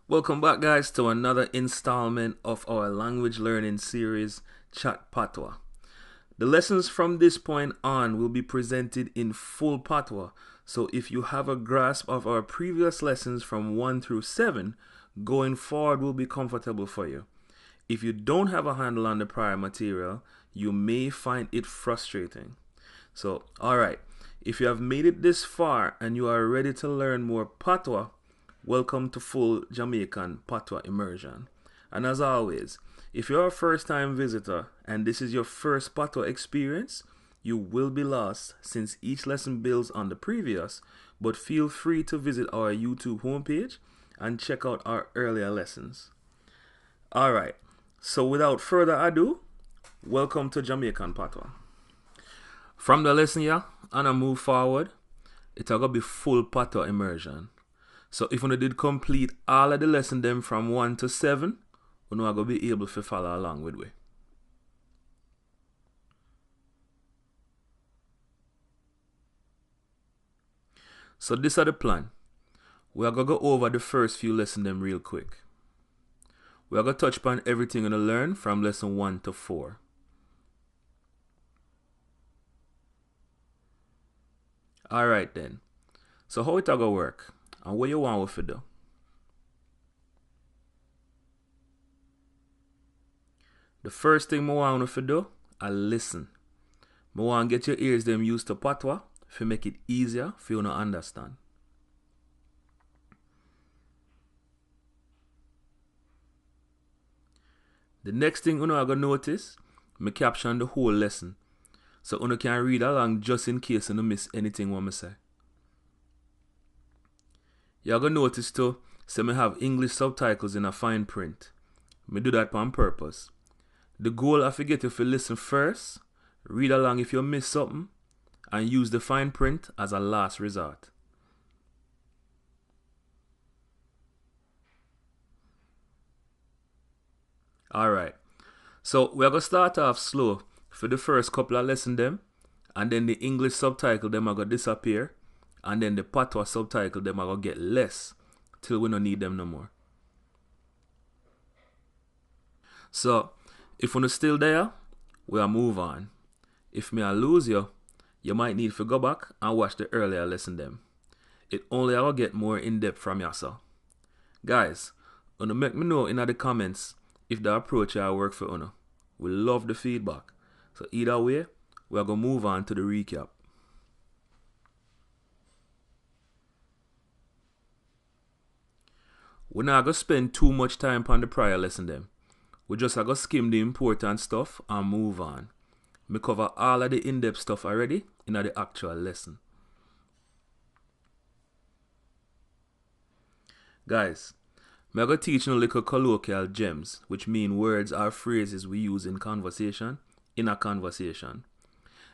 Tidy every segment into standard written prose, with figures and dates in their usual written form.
Welcome back, guys, to another installment of our language learning series, Chat Patwah. The lessons from this point on will be presented in full Patwah, so if you have a grasp of our previous lessons from 1 through 7, going forward will be comfortable for you. If you don't have a handle on the prior material, you may find it frustrating. So, alright, if you have made it this far and you are ready to learn more Patwah, welcome to full Jamaican Patwah Immersion. And as always, if you're a first-time visitor and this is your first Patwah experience, you will be lost since each lesson builds on the previous, but feel free to visit our YouTube homepage and check out our earlier lessons. Alright, so without further ado, welcome to Jamaican Patois. From the lesson here, and I move forward, it's going to be full Patwah immersion. So if you did complete all of the lesson them from 1 to 7, you are going to be able to follow along with me. So this is the plan. We are going to go over the first few lessons them real quick. We are going to touch upon everything you're going to learn from lesson 1 to 4. Alright then. So how it going to work? And what you want to do? The first thing I want to do is listen. I want to get your ears them used to Patwah to make it easier for you to understand. The next thing you are going to notice, I caption the whole lesson. So you can read along just in case you don't miss anything what I say. You're going to notice too, so I have English subtitles in a fine print. I do that on purpose. The goal is to get you to listen first, read along if you miss something, and use the fine print as a last resort. Alright, so we're going to start off slow for the first couple of lessons them, and then the English subtitle them are going to disappear, and then the Patwah subtitle them are going to get less till we don't need them no more. So, if you're still there, we'll move on. If I lose you, you might need to go back and watch the earlier lesson them. It only will get more in-depth from you, so. Guys, make me know in the comments if the approach will work for you. We love the feedback. So either way, we're going to move on to the recap. We're not going to spend too much time on the prior lesson them. We just going to skim the important stuff and move on. We cover all of the in-depth stuff already in the actual lesson. Guys, I'm going to teach you a little colloquial gems, which mean words or phrases we use in conversation, in a conversation.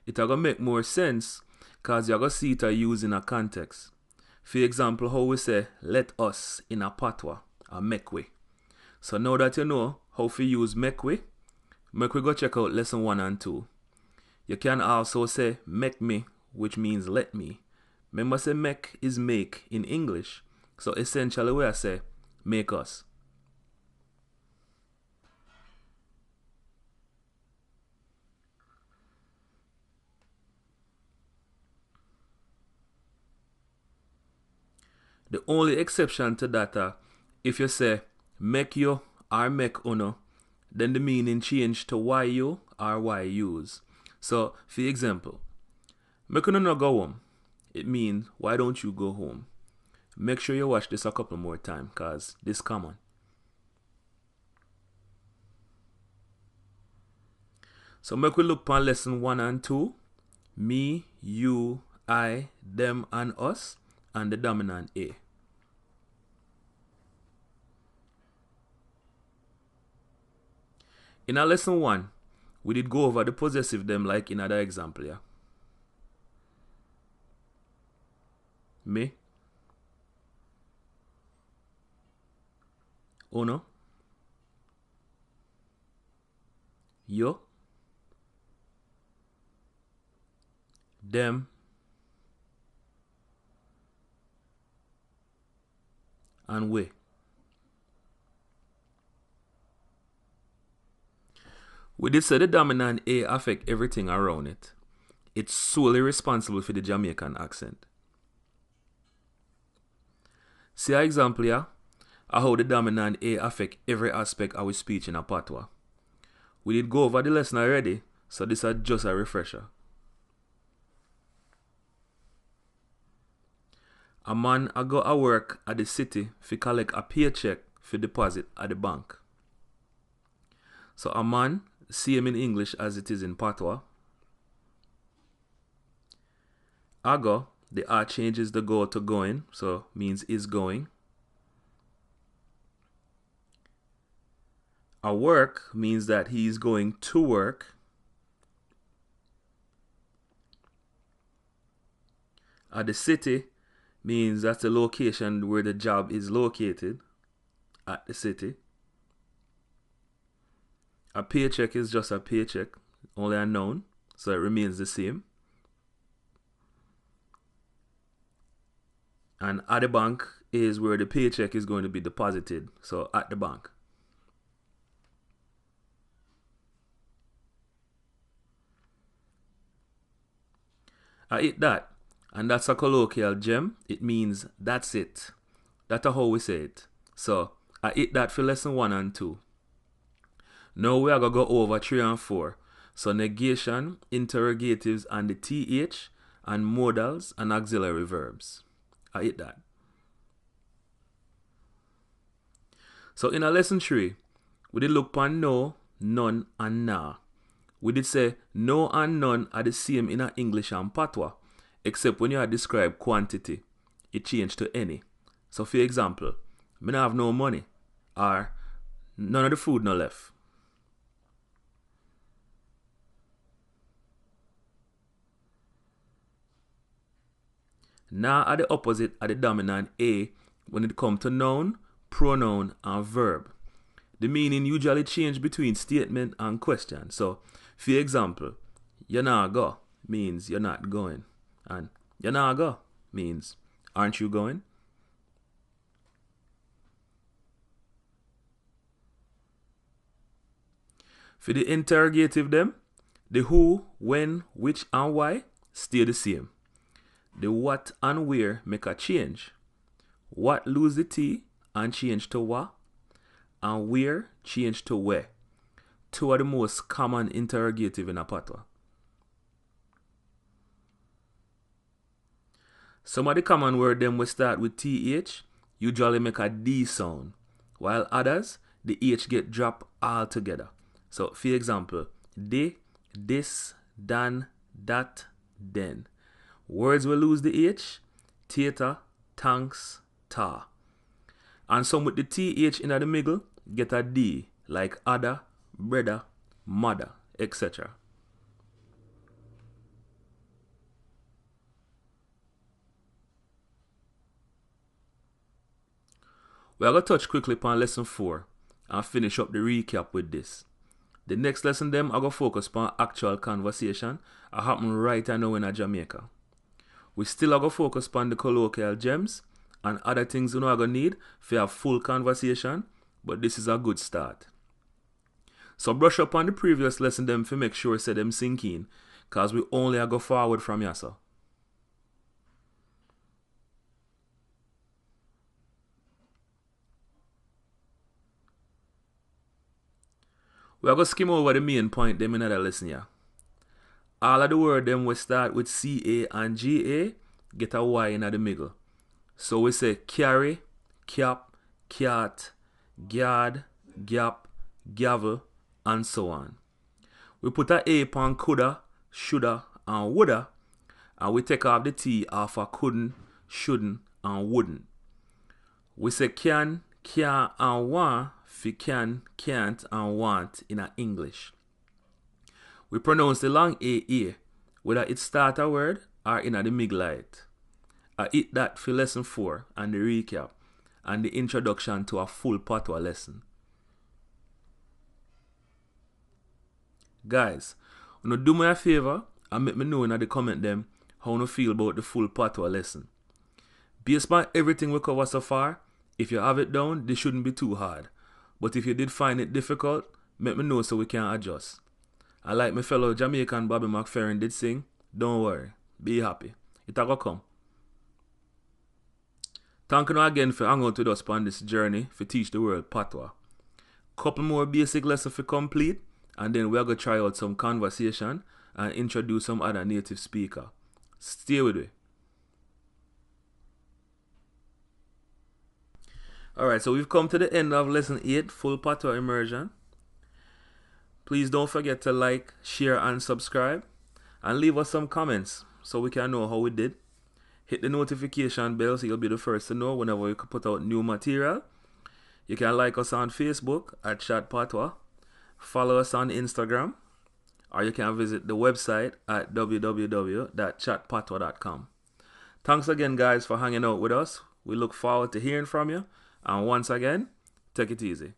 It's going to make more sense because you're going to see it used in a context. For example, how we say, let us in a Patwah, or make we. So now that you know how to use make we go check out lesson 1 and 2. You can also say make me, which means let me. Remember say make is make in English. So essentially we say make us. The only exception to that if you say make you or make uno, then the meaning change to why you or why use. So, for example, make uno no go home. It means why don't you go home? Make sure you watch this a couple more times because this common. So make we look on lesson 1 and 2. Me, you, I, them and us, and the dominant A. In our lesson 1, we did go over the possessive them like in other example, yeah. Me, uno, yo, them, and we. We did say the dominant A affect everything around it. It's solely responsible for the Jamaican accent. See our example here, of how the dominant A affect every aspect of our speech in a Patwah. We did go over the lesson already, so this is just a refresher. A man a go a work at the city fi collect a paycheck for deposit at the bank. So a man, same in English as it is in Patwah. A go, the A changes the go to going, so means is going. A work means that he is going to work. At the city means that's the location where the job is located, at the city. A paycheck is just a paycheck, only a noun, so it remains the same. And at the bank is where the paycheck is going to be deposited, so at the bank. I eat that, and that's a colloquial gem. It means that's it. That's how we say it. So I eat that for lesson 1 and 2. Now we are going to go over 3 and 4. So negation, interrogatives, and the TH, and modals and auxiliary verbs. I eat that. So in our lesson 3, we did look upon no, none, and nah. We did say no and none are the same in English and Patwah, except when you are describe quantity, it changed to any. So for example, me not have no money, or none of the food no left. Now are the opposite of the dominant A when it comes to noun, pronoun, and verb. The meaning usually change between statement and question. So, for example, you not go means you're not going. And you not go means aren't you going? For the interrogative them, the who, when, which, and why stay the same. The what and where make a change. What lose the T and change to what, and where change to where. 2 are the most common interrogative in a Patwah. Some of the common words them will start with TH, usually make a D sound, while others, the H get dropped altogether. So, for example, they, this, dan, that, then. Words will lose the H, theater, thanks, ta. And some with the TH in the middle get a D, like other, brother, mother, etc. We are going to touch quickly upon lesson 4 and finish up the recap with this. The next lesson them I go focus upon actual conversation that happen right now in Jamaica. We still are going to focus upon the colloquial gems and other things you know are going to need for a full conversation, but this is a good start. So brush up on the previous lesson them to make sure say them sink in, cause we only are go forward from here, so. We are going to skim over the main point them in another lesson here. All of the word them we start with CA and GA get a Y in the middle. So we say carry, cap, cat, guard, gap, gavel, and so on. We put a A upon coulda, shoulda, and woulda, and we take off the T off of couldn't, shouldn't, and wouldn't. We say can, can't, and want for can, can't, and want in English. We pronounce the long A here, whether it start a word or in the middle light. I eat that for lesson 4 and the recap and the introduction to a full Patwah lesson. Guys, you do me a favor and make me know in the comment them how you feel about the full Patwah lesson. Based on everything we cover so far, if you have it down, this shouldn't be too hard. But if you did find it difficult, make me know so we can adjust. And like my fellow Jamaican Bobby McFerrin did sing, don't worry, be happy. It a go come. Thank you again for hanging out with us on this journey for teach the world Patwah. Couple more basic lessons for complete, and then we're going to try out some conversation and introduce some other native speaker. Stay with me. Alright, so we've come to the end of lesson 8, full Patwah immersion. Please don't forget to like, share, and subscribe. And leave us some comments so we can know how we did. Hit the notification bell so you'll be the first to know whenever we put out new material. You can like us on Facebook at Chat Patwah. Follow us on Instagram. Or you can visit the website at www.chatpatwah.com. Thanks again, guys, for hanging out with us. We look forward to hearing from you. And once again, take it easy.